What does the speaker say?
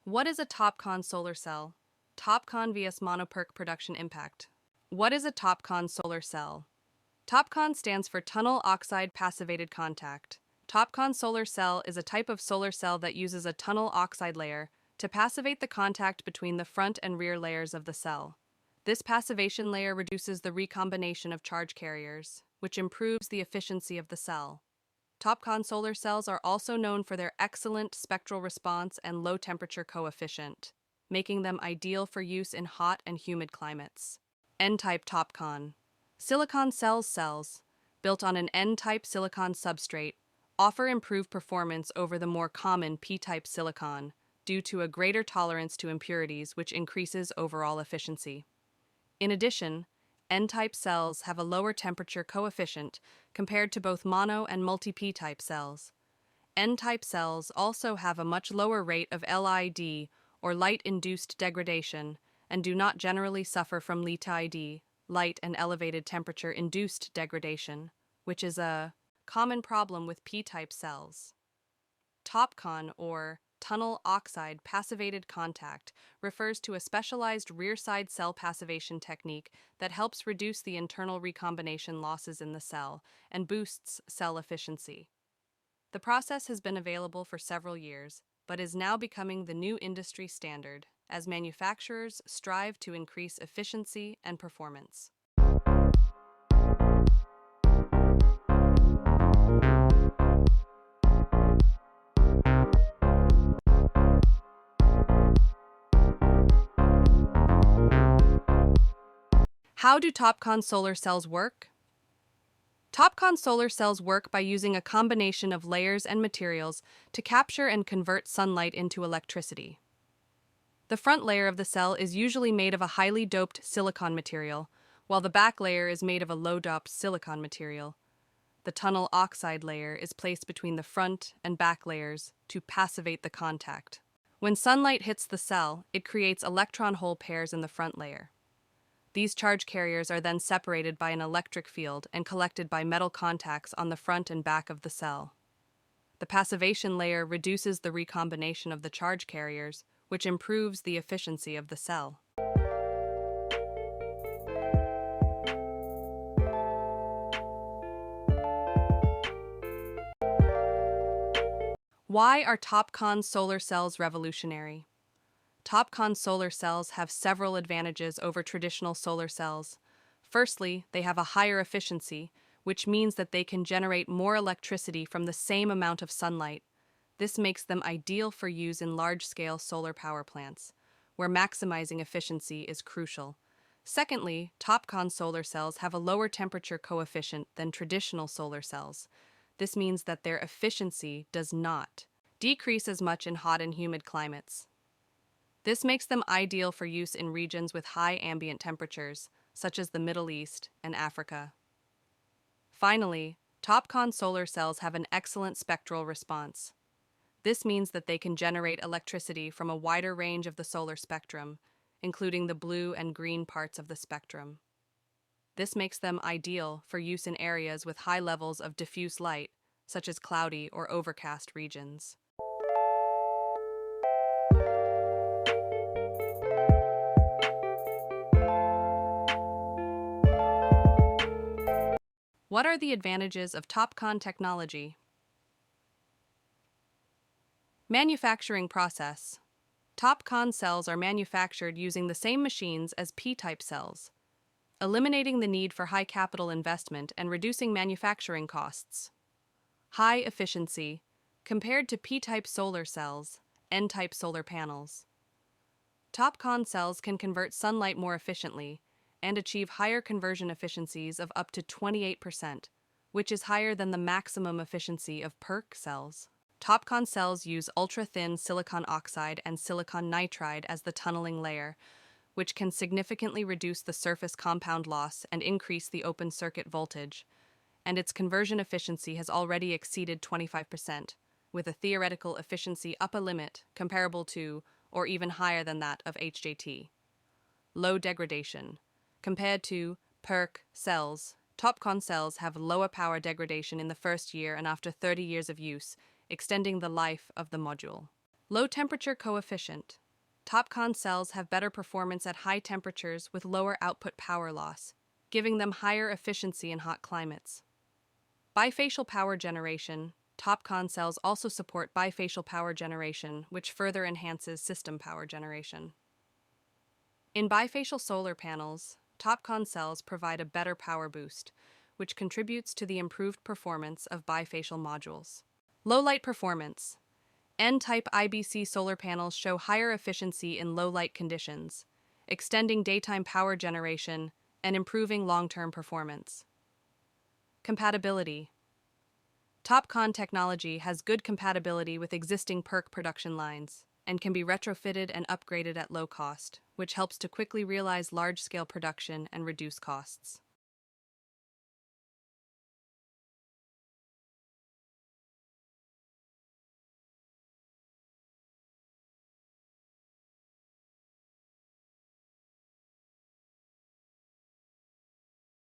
What is a TOPCon solar cell? TOPCon vs monoPERC production impact. What is a TOPCon solar cell? TOPCon stands for tunnel oxide passivated contact. TOPCon solar cell is a type of solar cell that uses a tunnel oxide layer to passivate the contact between the front and rear layers of the cell. This passivation layer reduces the recombination of charge carriers, which improves the efficiency of the cell. TOPCon solar cells are also known for their excellent spectral response and low temperature coefficient, making them ideal for use in hot and humid climates. N-type TOPCon. Silicon cells, built on an N-type silicon substrate, offer improved performance over the more common P-type silicon due to a greater tolerance to impurities, which increases overall efficiency. In addition, N-type cells have a lower temperature coefficient compared to both mono and multi-P-type cells. N-type cells also have a much lower rate of LID, or light-induced degradation, and do not generally suffer from LITID, light and elevated temperature-induced degradation, which is a common problem with P-type cells. TOPCon, or tunnel oxide passivated contact, refers to a specialized rear-side cell passivation technique that helps reduce the internal recombination losses in the cell and boosts cell efficiency. The process has been available for several years, but is now becoming the new industry standard as manufacturers strive to increase efficiency and performance. How do TOPCon solar cells work? TOPCon solar cells work by using a combination of layers and materials to capture and convert sunlight into electricity. The front layer of the cell is usually made of a highly doped silicon material, while the back layer is made of a low-doped silicon material. The tunnel oxide layer is placed between the front and back layers to passivate the contact. When sunlight hits the cell, it creates electron hole pairs in the front layer. These charge carriers are then separated by an electric field and collected by metal contacts on the front and back of the cell. The passivation layer reduces the recombination of the charge carriers, which improves the efficiency of the cell. Why are TOPCon solar cells revolutionary? TOPCon solar cells have several advantages over traditional solar cells. Firstly, they have a higher efficiency, which means that they can generate more electricity from the same amount of sunlight. This makes them ideal for use in large-scale solar power plants, where maximizing efficiency is crucial. Secondly, TOPCon solar cells have a lower temperature coefficient than traditional solar cells. This means that their efficiency does not decrease as much in hot and humid climates. This makes them ideal for use in regions with high ambient temperatures, such as the Middle East and Africa. Finally, TOPCon solar cells have an excellent spectral response. This means that they can generate electricity from a wider range of the solar spectrum, including the blue and green parts of the spectrum. This makes them ideal for use in areas with high levels of diffuse light, such as cloudy or overcast regions. What are the advantages of TOPCon technology? Manufacturing process. TOPCon cells are manufactured using the same machines as P-type cells, eliminating the need for high capital investment and reducing manufacturing costs. High efficiency compared to P-type solar cells, N-type solar panels. TOPCon cells can convert sunlight more efficiently and achieve higher conversion efficiencies of up to 28%, which is higher than the maximum efficiency of PERC cells. TOPCon cells use ultra-thin silicon oxide and silicon nitride as the tunneling layer, which can significantly reduce the surface compound loss and increase the open circuit voltage, and its conversion efficiency has already exceeded 25%, with a theoretical efficiency upper limit comparable to or even higher than that of HJT. Low degradation. Compared to PERC cells, TOPCon cells have lower power degradation in the first year and after 30 years of use, extending the life of the module. Low temperature coefficient. TOPCon cells have better performance at high temperatures with lower output power loss, giving them higher efficiency in hot climates. Bifacial power generation. TOPCon cells also support bifacial power generation, which further enhances system power generation. In bifacial solar panels, TOPCon cells provide a better power boost, which contributes to the improved performance of bifacial modules. Low light performance. N-type IBC solar panels show higher efficiency in low light conditions, extending daytime power generation and improving long-term performance. Compatibility. TOPCon technology has good compatibility with existing PERC production lines and can be retrofitted and upgraded at low cost, which helps to quickly realize large-scale production and reduce costs.